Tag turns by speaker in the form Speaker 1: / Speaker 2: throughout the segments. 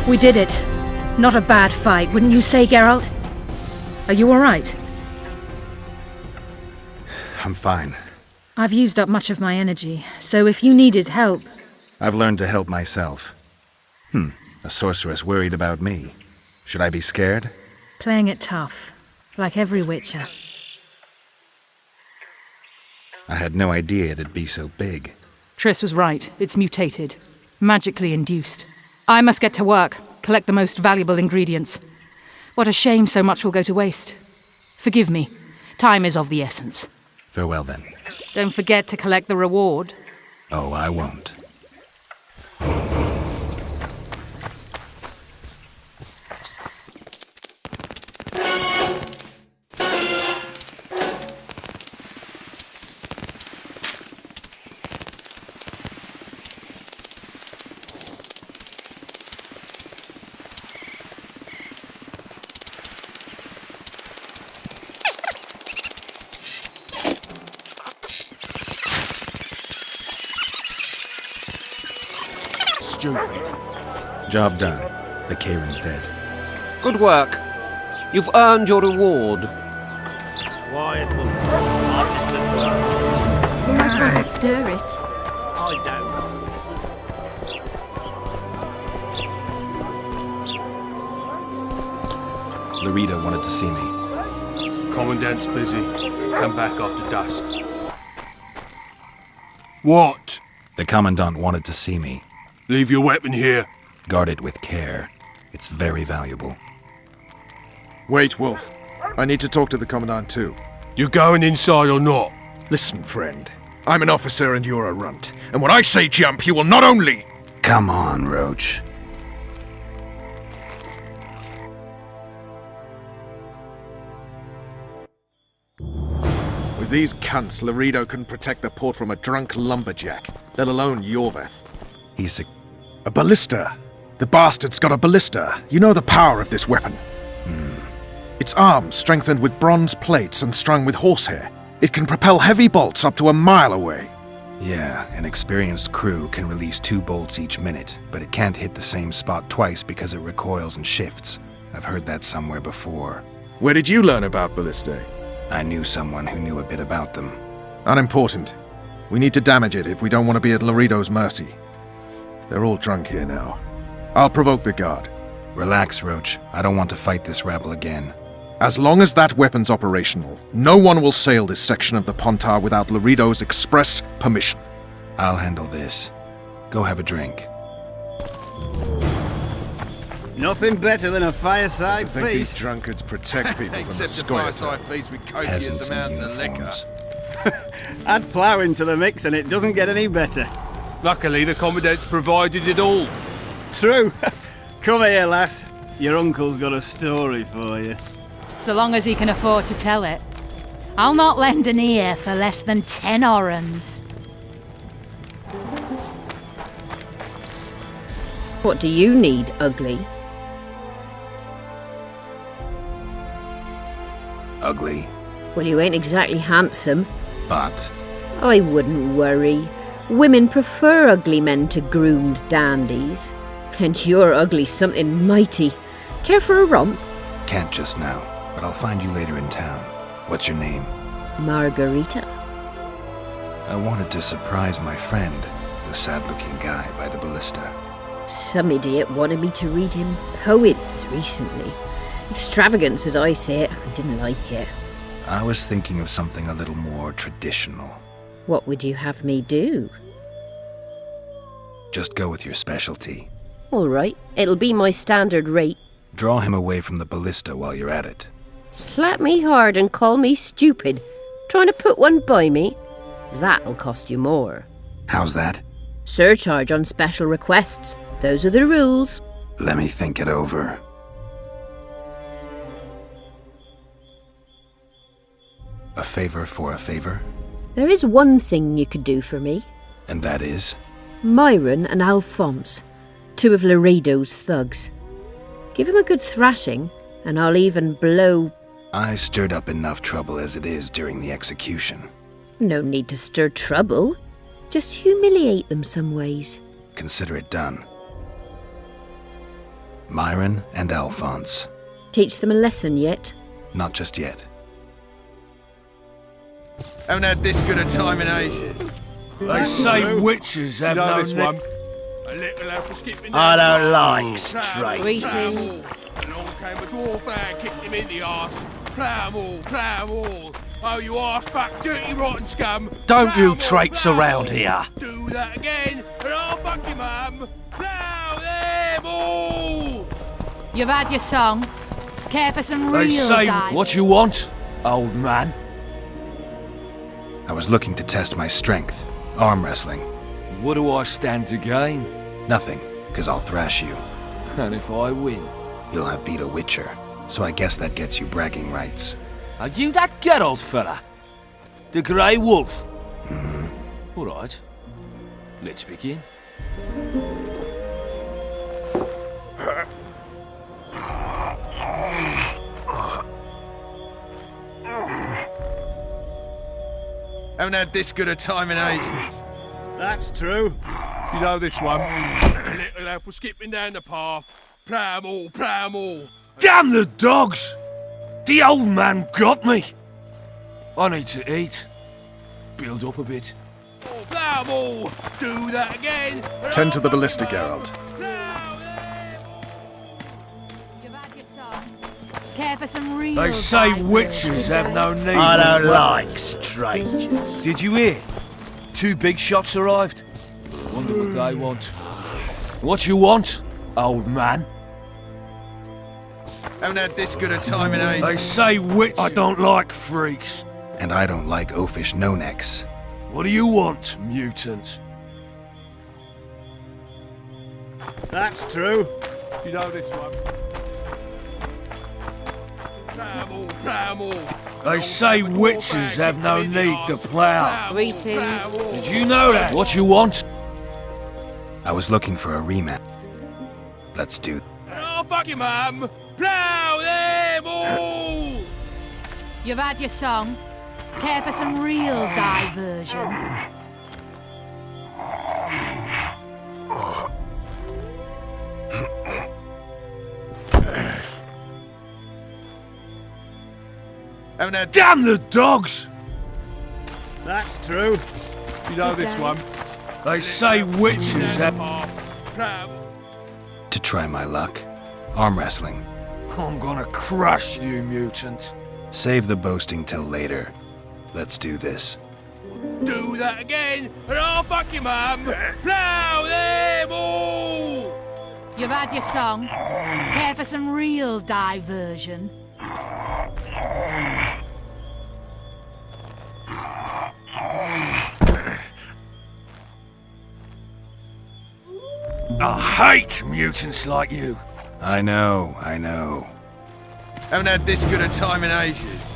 Speaker 1: We did it. Not a bad fight, wouldn't you say, Geralt? Are you alright?
Speaker 2: I'm fine.
Speaker 1: I've used up much of my energy, so if you needed help...
Speaker 2: I've learned to help myself. A sorceress worried about me. Should I be scared?
Speaker 1: Playing it tough, like every witcher.
Speaker 2: I had no idea it'd be so big.
Speaker 3: Triss was right. It's mutated. Magically induced. I must get to work, collect the most valuable ingredients. What a shame so much will go to waste. Forgive me. Time is of the essence.
Speaker 2: Farewell, then.
Speaker 3: Don't forget to collect the reward.
Speaker 2: Oh, I won't.
Speaker 4: Stupid.
Speaker 2: Job done. The Kairin's dead.
Speaker 5: Good work. You've earned your reward.
Speaker 6: Quiet, woman. Artist at work.
Speaker 1: You might want to stir it.
Speaker 6: I don't.
Speaker 2: Larita wanted to see me.
Speaker 4: Commandant's busy. Come back after dusk. What?
Speaker 2: The Commandant wanted to see me.
Speaker 4: Leave your weapon here.
Speaker 2: Guard it with care. It's very valuable.
Speaker 7: Wait, Wolf. I need to talk to the Commandant too.
Speaker 4: You going inside or not?
Speaker 7: Listen, friend. I'm an officer and you're a runt. And when I say jump, you will not only...
Speaker 2: Come on, Roach.
Speaker 7: With these cunts, Laredo couldn't protect the port from a drunk lumberjack, let alone Yorveth.
Speaker 2: He's
Speaker 7: a ballista. The bastard's got a ballista. You know the power of this weapon. Its arms strengthened with bronze plates and strung with horsehair. It can propel heavy bolts up to a mile away.
Speaker 2: Yeah, an experienced crew can release 2 bolts each minute, but it can't hit the same spot twice because it recoils and shifts. I've heard that somewhere before.
Speaker 7: Where did you learn about ballistae?
Speaker 2: I knew someone who knew a bit about them.
Speaker 7: Unimportant. We need to damage it if we don't want to be at Laredo's mercy. They're all drunk here now. I'll provoke the guard.
Speaker 2: Relax, Roach. I don't want to fight this rabble again.
Speaker 7: As long as that weapon's operational, no one will sail this section of the Pontar without Laredo's express permission.
Speaker 2: I'll handle this. Go have a drink.
Speaker 6: Nothing better than a fireside
Speaker 7: To think these
Speaker 6: feast.
Speaker 7: drunkards protect people from the
Speaker 4: Except a
Speaker 7: scoria.
Speaker 4: fireside feast with
Speaker 2: Peasants
Speaker 4: copious
Speaker 2: in
Speaker 4: amounts of liquor.
Speaker 2: uniforms.
Speaker 6: Add plough into the mix and it doesn't get any better.
Speaker 4: Luckily, the Commandant's provided it all.
Speaker 6: True. Come here, lass. Your uncle's got a story for you.
Speaker 3: So long as he can afford to tell it. I'll not lend an ear for less than 10 orans.
Speaker 8: What do you need, ugly?
Speaker 2: Ugly,
Speaker 8: Well, you ain't exactly handsome.
Speaker 2: but...
Speaker 8: I wouldn't worry. Women prefer ugly men to groomed dandies. And you're ugly something mighty. Care for a romp?
Speaker 2: Can't just now, but I'll find you later in town. What's your name?
Speaker 8: Margarita.
Speaker 2: I wanted to surprise my friend, the sad-looking guy by the ballista.
Speaker 8: Some idiot wanted me to read him poems recently. Extravagance, as I say it. I didn't like it.
Speaker 2: I was thinking of something a little more traditional.
Speaker 8: What would you have me do?
Speaker 2: Just go with your specialty.
Speaker 8: All right, it'll be my standard rate.
Speaker 2: Draw him away from the ballista while you're at it.
Speaker 8: Slap me hard and call me stupid. Trying to put one by me? That'll cost you more.
Speaker 2: How's that?
Speaker 8: Surcharge on special requests. Those are the rules.
Speaker 2: Let me think it over. A favor for a favor?
Speaker 8: There is one thing you could do for me.
Speaker 2: And that is?
Speaker 8: Myron and Alphonse, 2 of Laredo's thugs. Give him a good thrashing, and I'll even blow...
Speaker 2: I stirred up enough trouble as it is during the execution.
Speaker 8: No need to stir trouble. Just humiliate them some ways.
Speaker 2: Consider it done. Myron and Alphonse.
Speaker 8: Teach them a lesson yet?
Speaker 2: Not just yet.
Speaker 6: Haven't had this good a time in ages.
Speaker 4: They say witches have no this one. A little elf was skipping
Speaker 6: I
Speaker 4: down
Speaker 6: don't
Speaker 4: the
Speaker 6: like
Speaker 4: path.
Speaker 6: straight.
Speaker 8: Greetings.
Speaker 4: Along came a dwarf and kicked him in the arse. Plough 'em all, plough 'em all. Oh, you arse-fuck, dirty rotten scum.
Speaker 6: Don't
Speaker 4: Plough
Speaker 6: you
Speaker 4: 'em all,
Speaker 6: traipse
Speaker 4: plough 'em
Speaker 6: around
Speaker 4: all.
Speaker 6: here.
Speaker 4: Do that again, and I'll fuck you, mum. Plough them all.
Speaker 3: You've had your song. Care for some real
Speaker 9: They say
Speaker 3: dive?
Speaker 9: what you want, old man.
Speaker 2: I was looking to test my strength. Arm wrestling.
Speaker 9: What do I stand to gain?
Speaker 2: Nothing, because I'll thrash you.
Speaker 9: And if I win?
Speaker 2: You'll have beat a witcher. So I guess that gets you bragging rights.
Speaker 9: Are you that Geralt fella? The Grey Wolf? All right. Let's begin.
Speaker 6: Haven't had this good a time in ages. That's true.
Speaker 4: You know this one. A little elf was skipping down the path. Plough 'em all, plough 'em all.
Speaker 9: Damn the dogs! The old man got me. I need to eat. Build up a bit.
Speaker 4: Oh, plough 'em all. Do that again. and
Speaker 7: Tend to
Speaker 4: I'll
Speaker 7: the
Speaker 4: fuck you,
Speaker 7: ballista,
Speaker 4: mum.
Speaker 7: Geralt.
Speaker 4: Plough them all.
Speaker 3: You've had your song. Care for some real
Speaker 9: They say
Speaker 3: dive?
Speaker 9: witches have no need.
Speaker 6: I don't
Speaker 9: of weapons.
Speaker 6: like strangers.
Speaker 9: Did you hear? 2 big shots arrived. Wonder what they want. What you want, old man?
Speaker 6: Haven't had this good a time in ages.
Speaker 9: They say witches. I don't like freaks.
Speaker 2: And I don't like oafish no-necks.
Speaker 9: What do you want, mutant?
Speaker 6: That's true.
Speaker 4: You know this one. Plough 'em all, plough 'em all.
Speaker 9: They say witches have no need to plough.
Speaker 8: Greetings.
Speaker 9: Did you know that? What you want?
Speaker 2: I was looking for a rematch. Let's do.
Speaker 4: Oh, fuck you, mum. Plough them all.
Speaker 3: You've had your song. Care for some real diversion?
Speaker 6: Haven't had.
Speaker 9: Damn the dogs!
Speaker 6: That's true.
Speaker 4: You know this one.
Speaker 9: They say witches have.
Speaker 2: To try my luck. Arm wrestling.
Speaker 9: I'm gonna crush you, mutant.
Speaker 2: Save the boasting till later. Let's do this.
Speaker 4: Do that again, and I'll fuck you, mum. Plough them all.
Speaker 3: You've had your song. Care for some real diversion?
Speaker 9: I hate mutants like you.
Speaker 2: I know, I know.
Speaker 6: Haven't had this good a time in ages.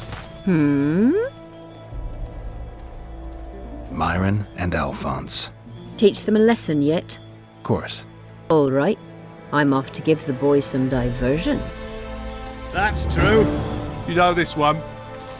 Speaker 2: Myron and Alphonse.
Speaker 8: Teach them a lesson yet?
Speaker 2: Of course.
Speaker 8: All right. I'm off to give the boys some diversion.
Speaker 6: That's true.
Speaker 4: You know this one.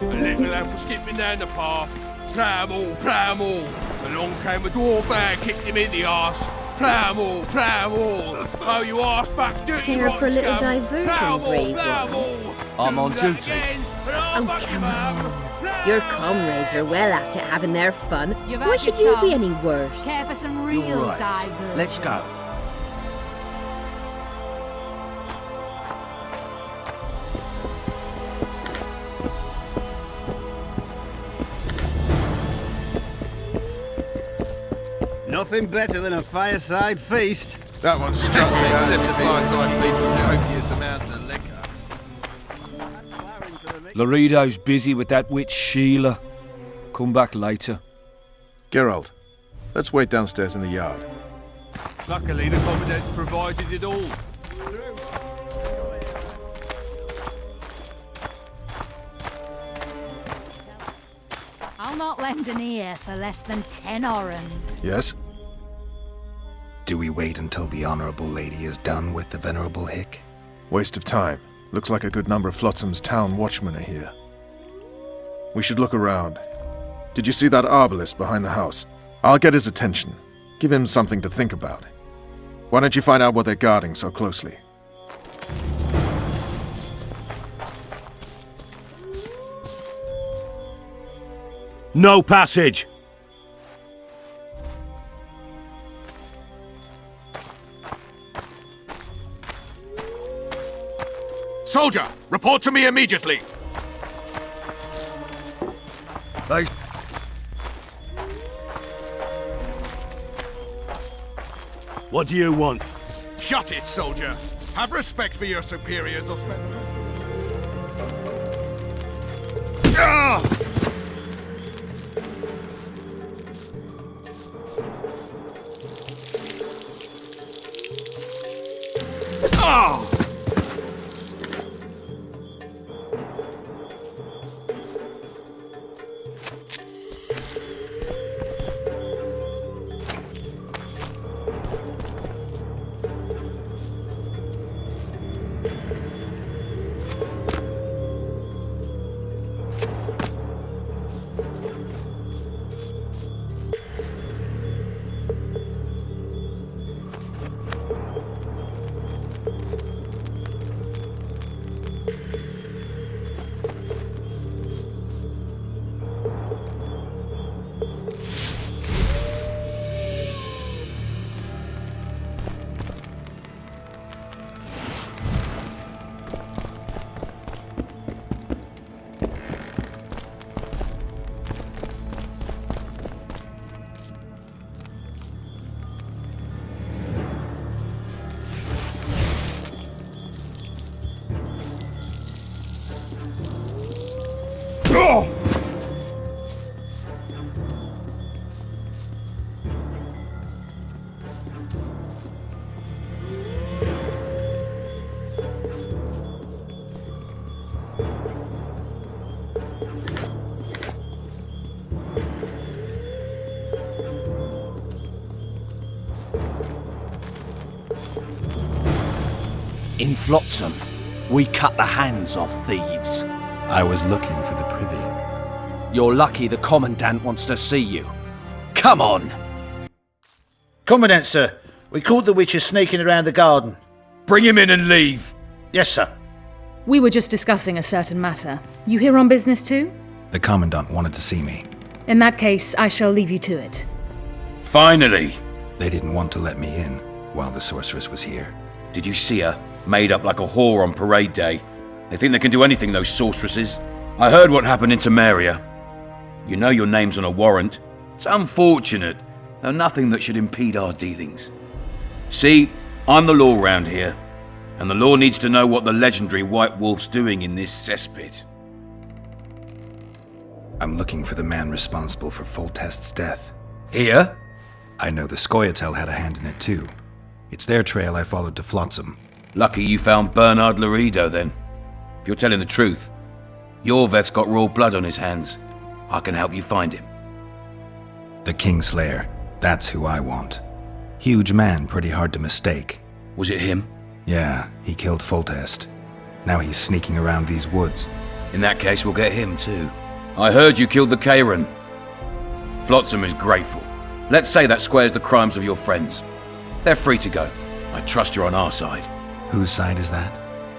Speaker 4: A little elf was skipping down the path. Plough 'em all, plough 'em all. Along came a dwarf and kicked him in the arse. Plough 'em all, plough 'em all. Oh, you arse-fuck, dirty
Speaker 8: Care
Speaker 4: rotten
Speaker 8: for a little
Speaker 4: scum.
Speaker 8: diversion,
Speaker 4: Plough 'em all,
Speaker 8: brave
Speaker 4: plough 'em
Speaker 8: one?
Speaker 4: all.
Speaker 9: I'm
Speaker 4: Do
Speaker 9: on
Speaker 4: that
Speaker 9: duty.
Speaker 4: again, and I'll
Speaker 8: Oh,
Speaker 4: fuck you,
Speaker 8: come
Speaker 4: mum.
Speaker 8: on.
Speaker 4: Plough
Speaker 8: Your
Speaker 4: 'em all.
Speaker 8: comrades are well at it having their fun.
Speaker 3: You've
Speaker 8: Why
Speaker 3: had
Speaker 8: should
Speaker 3: your
Speaker 8: you be
Speaker 3: song.
Speaker 8: any worse?
Speaker 3: Care for some real
Speaker 6: right.
Speaker 3: diversion?
Speaker 6: Let's go. Nothing better than a fireside feast.
Speaker 7: That one struck me
Speaker 10: Except a fireside feast with copious amounts of liquor.
Speaker 9: Laredo's busy with that witch Sheila. Come back later.
Speaker 7: Geralt, let's wait downstairs in the yard.
Speaker 4: Luckily, the commandant's provided it all.
Speaker 3: I'll not lend an ear for less than 10 orens.
Speaker 7: Yes?
Speaker 2: Do we wait until the honorable lady is done with the venerable hick?
Speaker 7: Waste of time. Looks like a good number of Flotsam's town watchmen are here. We should look around. Did you see that arbalist behind the house? I'll get his attention. Give him something to think about. Why don't you find out what they're guarding so closely?
Speaker 9: No passage!
Speaker 7: Soldier, report to me immediately.
Speaker 9: What do you want?
Speaker 7: Shut it, soldier. Have respect for your superiors or...
Speaker 9: In Flotsam, we cut the hands off thieves.
Speaker 2: I was looking for the privy.
Speaker 9: You're lucky the Commandant wants to see you. Come on!
Speaker 11: Commandant, sir. We caught the witcher sneaking around the garden.
Speaker 4: Bring him in and leave.
Speaker 11: Yes, sir.
Speaker 3: We were just discussing a certain matter. You here on business too?
Speaker 2: The Commandant wanted to see me.
Speaker 3: In that case, I shall leave you to it.
Speaker 4: Finally!
Speaker 2: They didn't want to let me in while the sorceress was here.
Speaker 12: Did you see her? Made up like a whore on parade day. They think they can do anything, those sorceresses. I heard what happened in Temeria. You know your name's on a warrant. It's unfortunate, though nothing that should impede our dealings. See, I'm the law round here, and the law needs to know what the legendary White Wolf's doing in this cesspit.
Speaker 2: I'm looking for the man responsible for Foltest's death.
Speaker 12: Here?
Speaker 2: I know the Scoia'tael had a hand in it too. It's their trail I followed to Flotsam.
Speaker 12: Lucky you found Bernard Laredo, then. If you're telling the truth, Yorveth's got raw blood on his hands. I can help you find him.
Speaker 2: The Kingslayer. That's who I want. Huge man, pretty hard to mistake.
Speaker 12: Was it him?
Speaker 2: Yeah, he killed Foltest. Now he's sneaking around these woods.
Speaker 12: In that case, we'll get him too. I heard you killed the Kairan. Flotsam is grateful. Let's say that squares the crimes of your friends. They're free to go. I trust you're on our side.
Speaker 2: Whose side is that?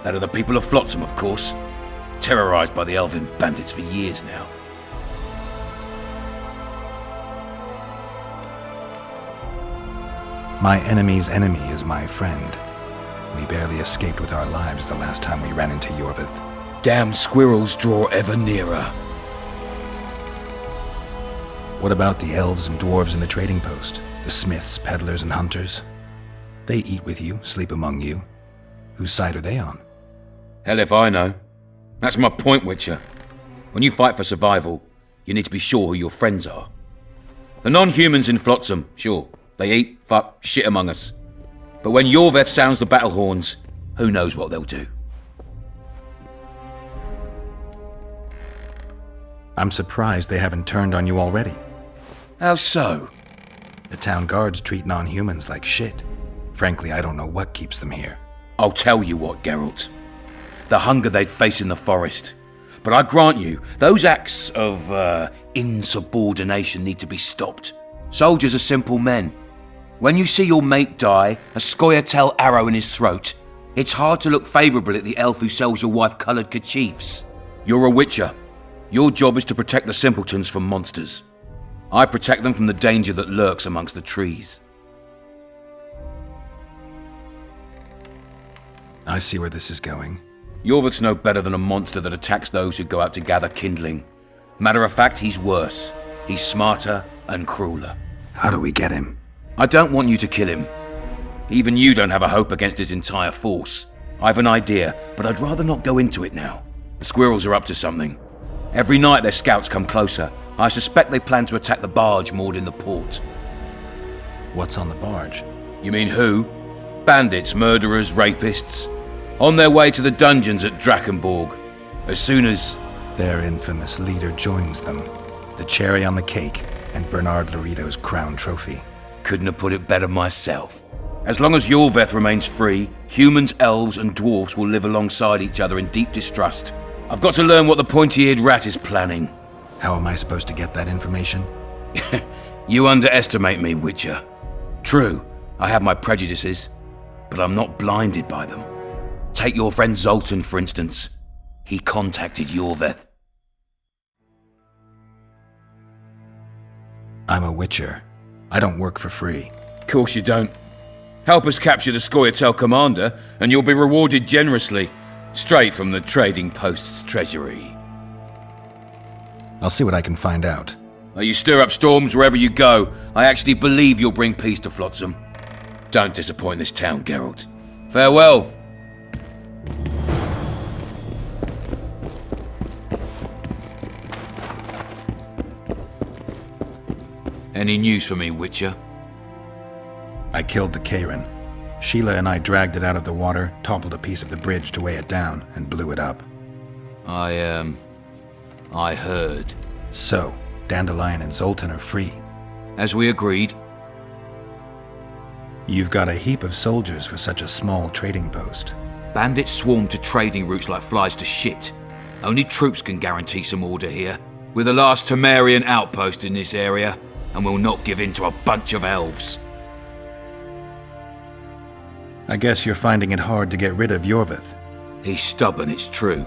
Speaker 12: That of the people of Flotsam, of course. Terrorized by the elven bandits for years now.
Speaker 2: My enemy's enemy is my friend. We barely escaped with our lives the last time we ran into Yorveth.
Speaker 12: Damn squirrels draw ever nearer.
Speaker 2: What about the elves and dwarves in the trading post? The smiths, peddlers, and hunters? They eat with you, sleep among you. Whose side are they on?
Speaker 12: Hell if I know. That's my point, Witcher. When you fight for survival, you need to be sure who your friends are. The non-humans in Flotsam, sure, they eat, fuck, shit among us. But when Yorveth sounds the battle horns, who knows what they'll do.
Speaker 2: I'm surprised they haven't turned on you already.
Speaker 12: How so?
Speaker 2: The town guards treat non-humans like shit. Frankly, I don't know what keeps them here.
Speaker 12: I'll tell you what, Geralt. The hunger they'd face in the forest. But I grant you, those acts of, insubordination need to be stopped. Soldiers are simple men. When you see your mate die, a Scoia'tael arrow in his throat, it's hard to look favourable at the elf who sells your wife coloured kerchiefs. You're a witcher. Your job is to protect the simpletons from monsters. I protect them from the danger that lurks amongst the trees.
Speaker 2: I see where this is going.
Speaker 12: Yorvith's no better than a monster that attacks those who go out to gather kindling. Matter of fact, he's worse. He's smarter and crueler.
Speaker 2: How do we get him?
Speaker 12: I don't want you to kill him. Even you don't have a hope against his entire force. I've an idea, but I'd rather not go into it now. The squirrels are up to something. Every night their scouts come closer. I suspect they plan to attack the barge moored in the port.
Speaker 2: What's on the barge?
Speaker 12: You mean who? Bandits, murderers, rapists. On their way to the dungeons at Drakenborg. As soon as...
Speaker 2: Their infamous leader joins them. The cherry on the cake, and Bernard Laurito's crown trophy.
Speaker 12: Couldn't have put it better myself. As long as Yorveth remains free, humans, elves, and dwarves will live alongside each other in deep distrust. I've got to learn what the pointy-eared rat is planning.
Speaker 2: How am I supposed to get that information?
Speaker 12: You underestimate me, Witcher. True, I have my prejudices, but I'm not blinded by them. Take your friend Zoltan, for instance. He contacted Yorveth.
Speaker 2: I'm a witcher. I don't work for free.
Speaker 12: Of course you don't. Help us capture the Scoia'tael commander, and you'll be rewarded generously, straight from the trading post's treasury.
Speaker 2: I'll see what I can find out.
Speaker 12: You stir up storms wherever you go. I actually believe you'll bring peace to Flotsam. Don't disappoint this town, Geralt. Farewell. Any news for me, Witcher?
Speaker 2: I killed the Karen. Sheila and I dragged it out of the water, toppled a piece of the bridge to weigh it down, and blew it up.
Speaker 12: I heard.
Speaker 2: So, Dandelion and Zoltan are free.
Speaker 12: As we agreed.
Speaker 2: You've got a heap of soldiers for such a small trading post.
Speaker 12: Bandits swarm to trading routes like flies to shit. Only troops can guarantee some order here. We're the last Temerian outpost in this area, and we'll not give in to a bunch of elves.
Speaker 2: I guess you're finding it hard to get rid of Yorvith.
Speaker 12: He's stubborn, it's true,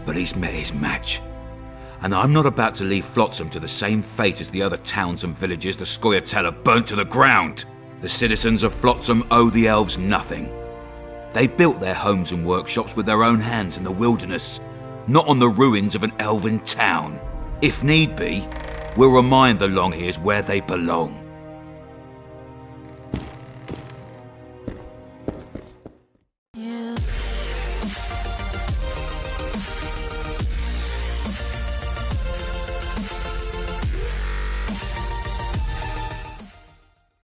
Speaker 12: but he's met his match. And I'm not about to leave Flotsam to the same fate as the other towns and villages the Scoia'tael have burnt to the ground. The citizens of Flotsam owe the elves nothing. They built their homes and workshops with their own hands in the wilderness, not on the ruins of an elven town. If need be, we'll remind the Longhairs where they belong.